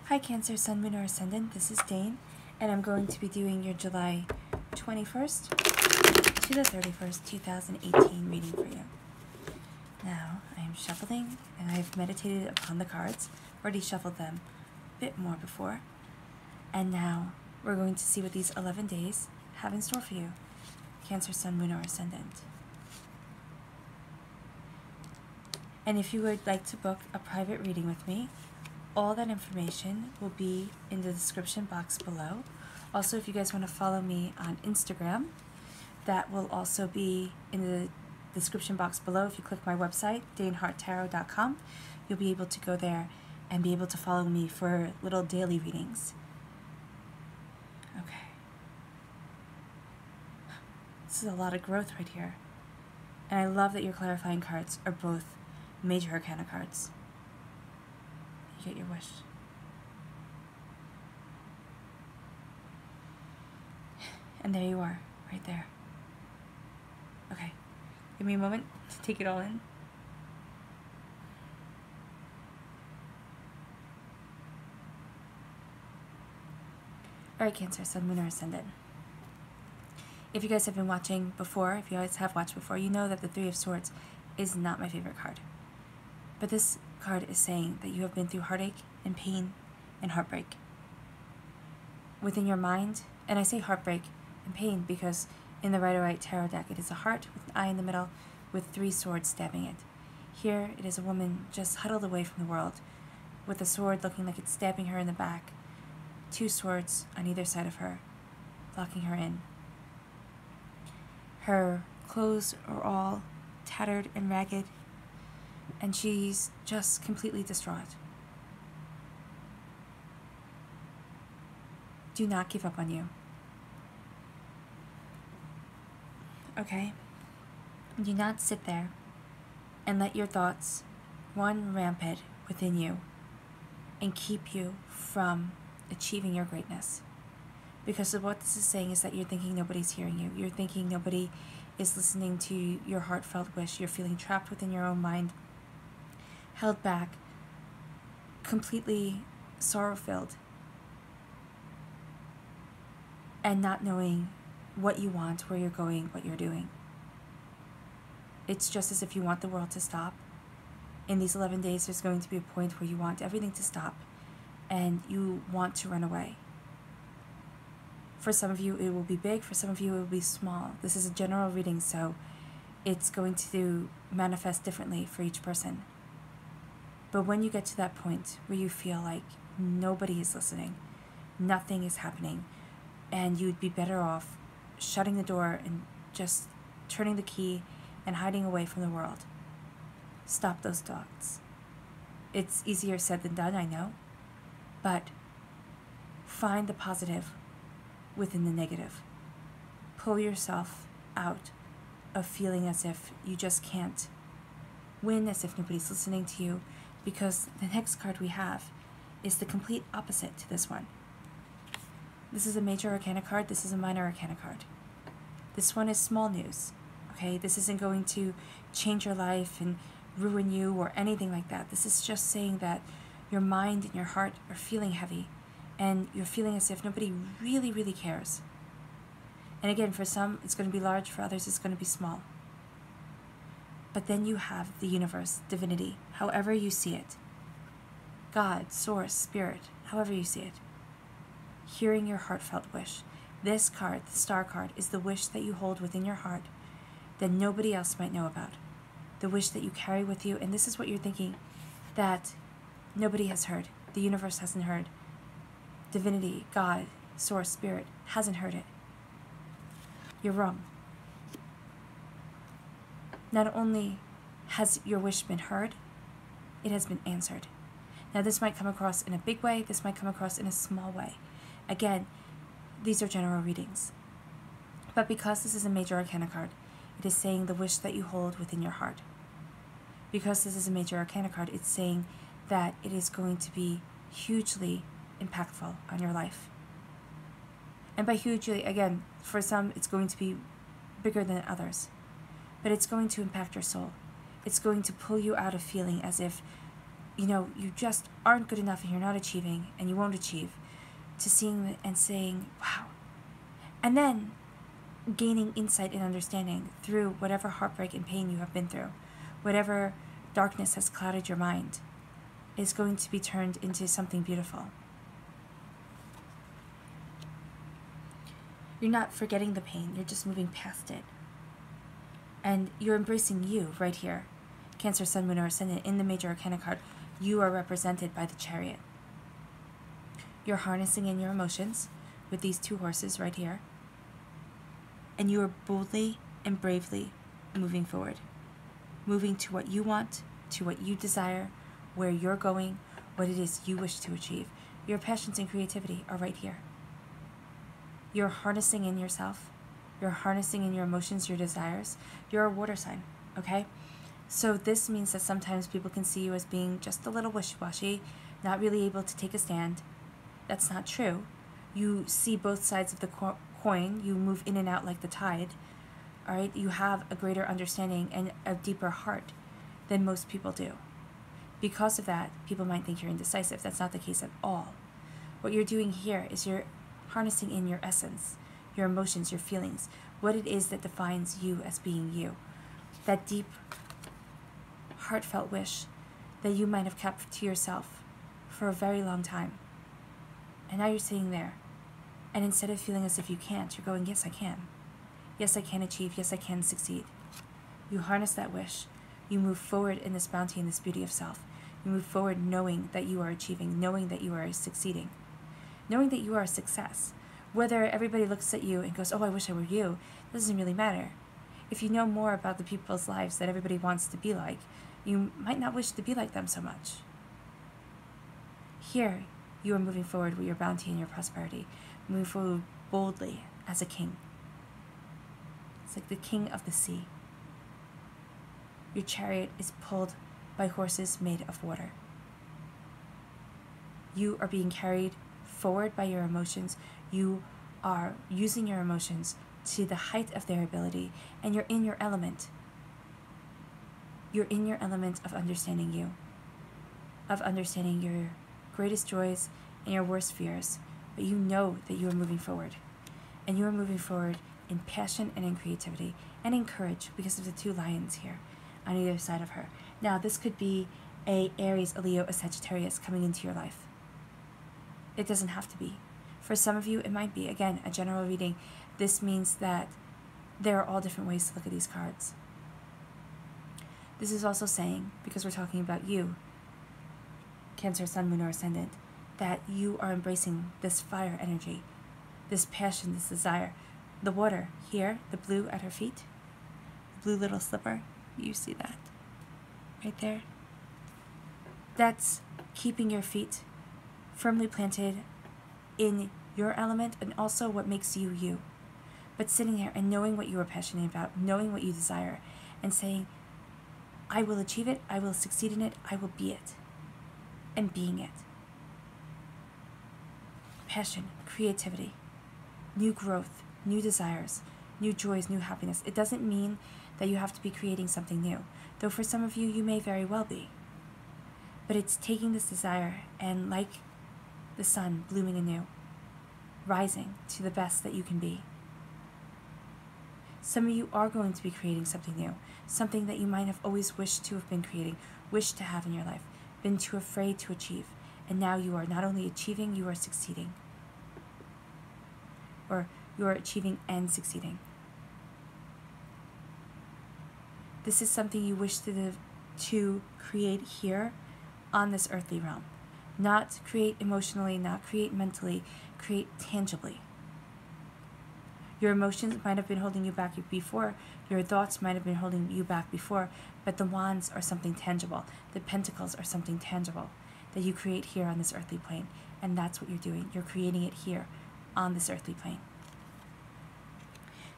Hi Cancer, Sun, Moon, or Ascendant. This is Dane, and I'm going to be doing your July 21st to the 31st, 2018 reading for you. Now, I am shuffling, and I have meditated upon the cards. Already shuffled them a bit more before. And now, we're going to see what these 11 days have in store for you. Cancer, Sun, Moon, or Ascendant. And if you would like to book a private reading with me, all that information will be in the description box below. Also, if you guys want to follow me on Instagram, that will also be in the description box below. If you click my website, daneharttarot.com, you'll be able to go there and be able to follow me for little daily readings. Okay. This is a lot of growth right here. And I love that your clarifying cards are both major arcana cards. You get your wish. And there you are, right there. Okay, give me a moment to take it all in. Alright, Cancer, Sun, Moon, or Ascendant. If you guys have been watching before, if you guys have watched before, you know that the Three of Swords is not my favorite card. But this card is saying that you have been through heartache and pain and heartbreak. Within your mind, and I say heartbreak and pain because in the Rider-Waite Tarot deck it is a heart with an eye in the middle with 3 swords stabbing it. Here it is a woman just huddled away from the world with a sword looking like it's stabbing her in the back. 2 swords on either side of her, locking her in. Her clothes are all tattered and ragged, and she's just completely distraught. Do not give up on you. Okay? Do not sit there and let your thoughts run rampant within you and keep you from achieving your greatness. Because of what this is saying is that you're thinking nobody's hearing you. You're thinking nobody is listening to your heartfelt wish. You're feeling trapped within your own mind, held back, completely sorrow-filled, and not knowing what you want, where you're going, what you're doing. It's just as if you want the world to stop. In these 11 days, there's going to be a point where you want everything to stop, and you want to run away. For some of you, it will be big. For some of you, it will be small. This is a general reading, so it's going to manifest differently for each person. But when you get to that point where you feel like nobody is listening, nothing is happening, and you'd be better off shutting the door and just turning the key and hiding away from the world, stop those thoughts. It's easier said than done, I know, but find the positive within the negative. Pull yourself out of feeling as if you just can't win, as if nobody's listening to you, because the next card we have is the complete opposite to this one. This is a major arcana card, this is a minor arcana card. This one is small news, okay? This isn't going to change your life and ruin you or anything like that. This is just saying that your mind and your heart are feeling heavy, and you're feeling as if nobody really, really cares. And again, for some, it's going to be large, for others, it's going to be small. But then you have the universe, divinity, however you see it. God, source, spirit, however you see it. Hearing your heartfelt wish. This card, the star card, is the wish that you hold within your heart that nobody else might know about. The wish that you carry with you, and this is what you're thinking, that nobody has heard. The universe hasn't heard. Divinity, God, source, spirit, hasn't heard it. You're wrong. Not only has your wish been heard, it has been answered. Now this might come across in a big way, this might come across in a small way. Again, these are general readings. But because this is a major arcana card, it is saying the wish that you hold within your heart. Because this is a major arcana card, it's saying that it is going to be hugely impactful on your life. And by hugely, again, for some it's going to be bigger than others. But it's going to impact your soul. It's going to pull you out of feeling as if you just aren't good enough and you're not achieving and you won't achieve, to seeing and saying, wow. And then gaining insight and understanding through whatever heartbreak and pain you have been through, whatever darkness has clouded your mind, is going to be turned into something beautiful. You're not forgetting the pain, you're just moving past it. And you're embracing you right here. Cancer, Sun, Moon, or Ascendant. In the Major Arcana card, you are represented by the Chariot. You're harnessing in your emotions with these two horses right here. And you are boldly and bravely moving forward. Moving to what you want, to what you desire, where you're going, what it is you wish to achieve. Your passions and creativity are right here. You're harnessing in yourself. You're harnessing in your emotions, your desires. You're a water sign, okay? So this means that sometimes people can see you as being just a little wishy-washy, not really able to take a stand. That's not true. You see both sides of the coin. You move in and out like the tide, all right? You have a greater understanding and a deeper heart than most people do. Because of that, people might think you're indecisive. That's not the case at all. What you're doing here is you're harnessing in your essence, your emotions, your feelings, what it is that defines you as being you. That deep, heartfelt wish that you might have kept to yourself for a very long time. And now you're sitting there, and instead of feeling as if you can't, you're going, yes, I can. Yes, I can achieve. Yes, I can succeed. You harness that wish. You move forward in this bounty and this beauty of self. You move forward knowing that you are achieving, knowing that you are succeeding, knowing that you are a success. Whether everybody looks at you and goes, oh, I wish I were you, doesn't really matter. If you know more about the people's lives that everybody wants to be like, you might not wish to be like them so much. Here, you are moving forward with your bounty and your prosperity. Moving forward boldly as a king. It's like the king of the sea. Your chariot is pulled by horses made of water. You are being carried forward by your emotions. You are using your emotions to the height of their ability, and you're in your element. You're in your element of understanding you, of understanding your greatest joys and your worst fears, but you know that you are moving forward. And you are moving forward in passion and in creativity and in courage because of the two lions here on either side of her. Now, this could be a Aries, a Leo, a Sagittarius coming into your life. It doesn't have to be. For some of you, it might be, again, a general reading. This means that there are all different ways to look at these cards. This is also saying, because we're talking about you, Cancer, Sun, Moon, or Ascendant, that you are embracing this fire energy, this passion, this desire. The water here, the blue at her feet, the blue little slipper, you see that right there? That's keeping your feet firmly planted in your element and also what makes you you. But sitting there and knowing what you are passionate about, knowing what you desire, and saying, I will achieve it, I will succeed in it, I will be it, and being it. Passion, creativity, new growth, new desires, new joys, new happiness. It doesn't mean that you have to be creating something new, though for some of you, you may very well be. But it's taking this desire and, like the sun blooming anew, rising to the best that you can be. Some of you are going to be creating something new, something that you might have always wished to have been creating, wished to have in your life, been too afraid to achieve, and now you are not only achieving, you are succeeding. Or you are achieving and succeeding. This is something you wish to create here on this earthly realm. Not create emotionally, not create mentally, create tangibly. Your emotions might have been holding you back before, your thoughts might have been holding you back before, but the wands are something tangible. The pentacles are something tangible that you create here on this earthly plane. And that's what you're doing. You're creating it here on this earthly plane.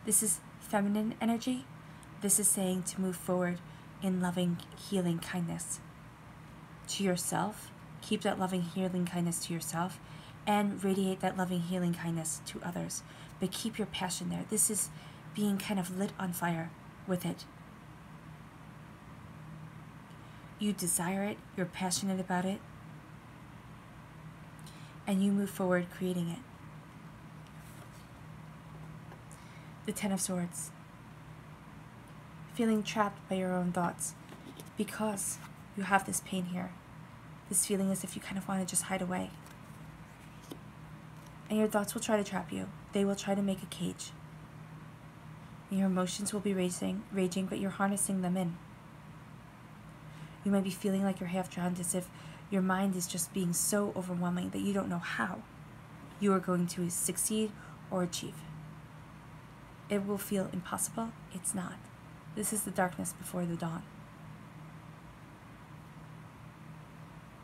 This is feminine energy. This is saying to move forward in loving, healing kindness to yourself. Keep that loving, healing kindness to yourself and radiate that loving, healing kindness to others. But keep your passion there. This is being kind of lit on fire with it. You desire it, you're passionate about it, and you move forward creating it. The Ten of Swords. Feeling trapped by your own thoughts because you have this pain here. This feeling as if you kind of want to just hide away. And your thoughts will try to trap you. They will try to make a cage. And your emotions will be raging, but you're harnessing them in. You might be feeling like you're half drowned, as if your mind is just being so overwhelming that you don't know how you are going to succeed or achieve. It will feel impossible. It's not. This is the darkness before the dawn.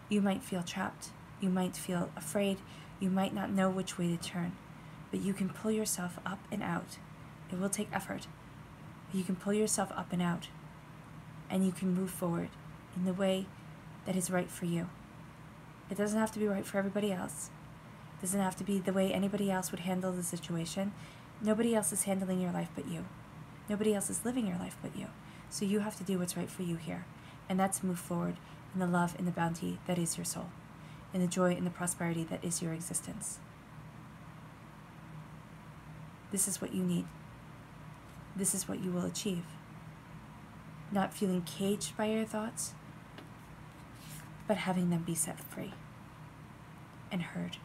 You might feel trapped. You might feel afraid. You might not know which way to turn. But you can pull yourself up and out. It will take effort. But you can pull yourself up and out. And you can move forward in the way that is right for you. It doesn't have to be right for everybody else. It doesn't have to be the way anybody else would handle the situation. Nobody else is handling your life but you. Nobody else is living your life but you. So you have to do what's right for you here. And that's move forward in the love and the bounty that is your soul. In the joy and the prosperity that is your existence. This is what you need. This is what you will achieve. Not feeling caged by your thoughts, but having them be set free and heard.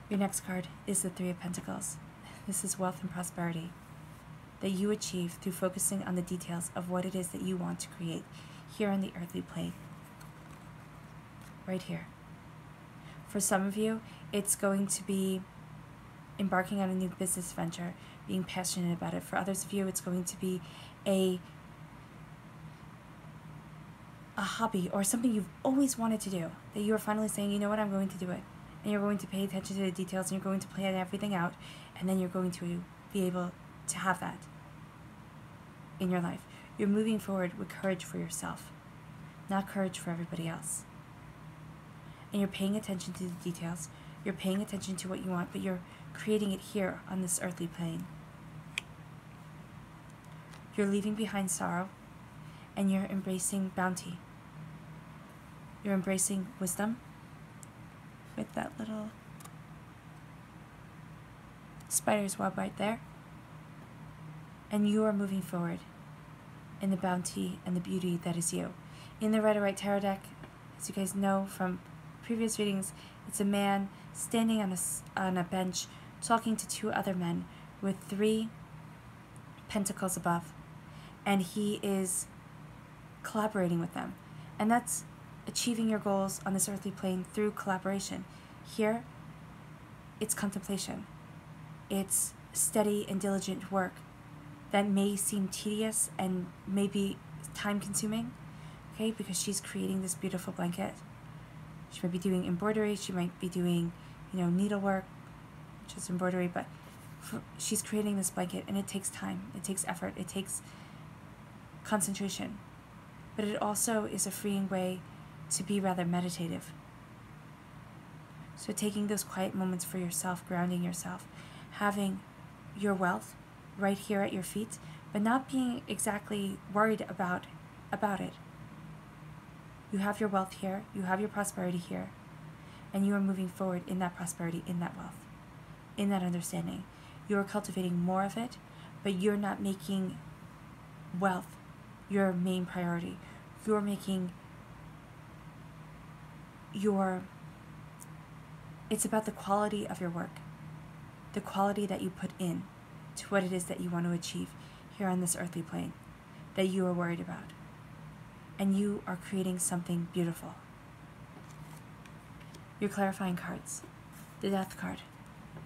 Your next card is the Three of Pentacles. This is wealth and prosperity that you achieve through focusing on the details of what it is that you want to create here on the earthly plane. Right here. For some of you, it's going to be embarking on a new business venture, being passionate about it. For others of you, it's going to be a hobby or something you've always wanted to do, that you are finally saying, you know what, I'm going to do it. And you're going to pay attention to the details, and you're going to plan everything out, and then you're going to be able to have that in your life. You're moving forward with courage for yourself, not courage for everybody else. And you're paying attention to the details. You're paying attention to what you want, but you're creating it here on this earthly plane. You're leaving behind sorrow, and you're embracing bounty. You're embracing wisdom with that little spider's web right there. And you are moving forward in the bounty and the beauty that is you. In the Rider-Waite Tarot deck, as you guys know from previous readings, it's a man standing on a bench talking to two other men with 3 pentacles above. And he is collaborating with them. And that's achieving your goals on this earthly plane through collaboration. Here, it's contemplation. It's steady and diligent work that may seem tedious and maybe time-consuming, okay, because she's creating this beautiful blanket. She might be doing embroidery, she might be doing, needlework, which is embroidery, but she's creating this blanket, and it takes time, it takes effort, it takes concentration. But it also is a freeing way to be rather meditative. So taking those quiet moments for yourself, grounding yourself, having your wealth right here at your feet, but not being exactly worried about it. You have your wealth here, you have your prosperity here, and you are moving forward in that prosperity, in that wealth, in that understanding. You are cultivating more of it, but you're not making wealth your main priority. You're making it's about the quality of your work, the quality that you put in to what it is that you want to achieve here on this earthly plane, that you are worried about. And you are creating something beautiful. Your clarifying cards. The Death card.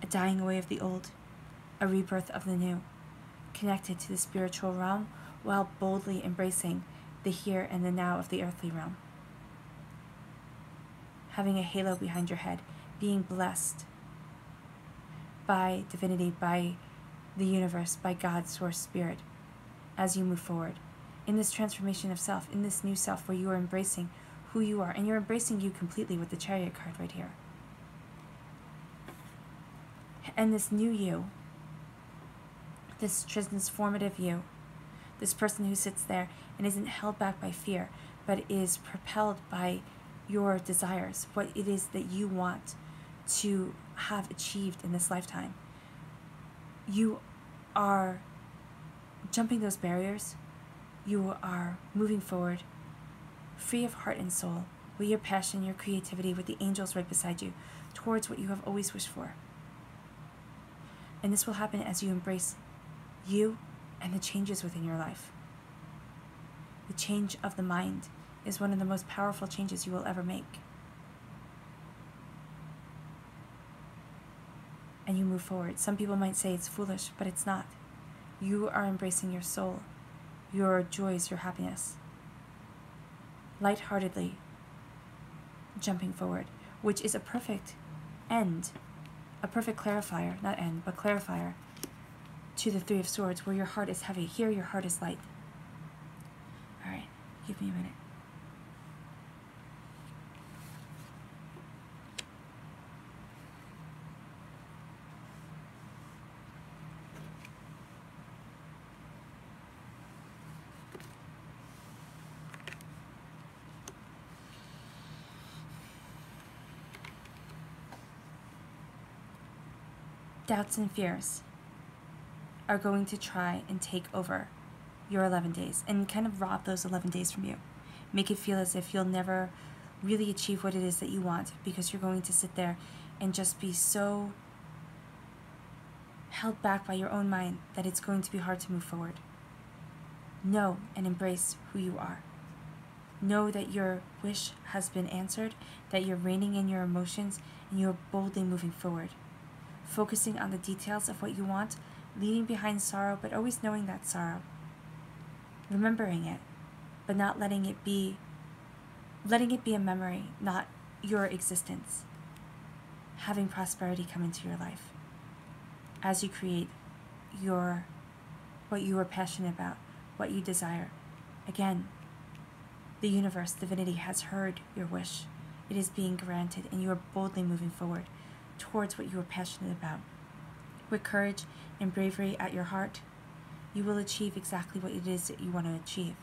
A dying away of the old, a rebirth of the new, connected to the spiritual realm while boldly embracing the here and the now of the earthly realm. Having a halo behind your head, being blessed by divinity, by the universe, by God's source spirit, as you move forward in this transformation of self, in this new self where you are embracing who you are, and you're embracing you completely with the Chariot card right here. And this new you this transformative you, this person who sits there and isn't held back by fear, but is propelled by your desires, what it is that you want to have achieved in this lifetime. You are jumping those barriers. You are moving forward, free of heart and soul, with your passion, your creativity, with the angels right beside you, towards what you have always wished for. And this will happen as you embrace you and the changes within your life. The change of the mind is one of the most powerful changes you will ever make. And you move forward. Some people might say it's foolish, but it's not. You are embracing your soul, your joys, your happiness, lightheartedly jumping forward, which is a perfect end, a perfect clarifier, not end, but clarifier to the Three of Swords, where your heart is heavy. Here, your heart is light. All right, give me a minute. Doubts and fears are going to try and take over your 11 days and kind of rob those 11 days from you. Make it feel as if you'll never really achieve what it is that you want, because you're going to sit there and just be so held back by your own mind that it's going to be hard to move forward. Know and embrace who you are. Know that your wish has been answered, that you're reining in your emotions, and you're boldly moving forward. Focusing on the details of what you want, leaving behind sorrow, but always knowing that sorrow. Remembering it, but not letting it be a memory, not your existence. Having prosperity come into your life as you create what you are passionate about, what you desire. Again, the universe, divinity, has heard your wish. It is being granted, and you are boldly moving forward towards what you are passionate about. With courage and bravery at your heart, you will achieve exactly what it is that you want to achieve.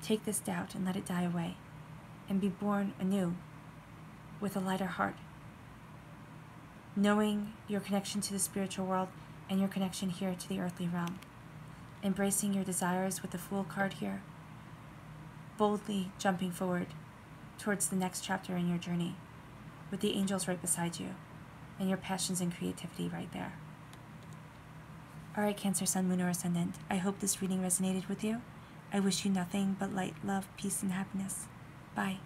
Take this doubt and let it die away, and be born anew with a lighter heart, knowing your connection to the spiritual world and your connection here to the earthly realm. Embracing your desires with the Fool card here, boldly jumping forward towards the next chapter in your journey, with the angels right beside you, and your passions and creativity right there. Alright, Cancer, Sun, Moon, or Ascendant, I hope this reading resonated with you. I wish you nothing but light, love, peace, and happiness. Bye.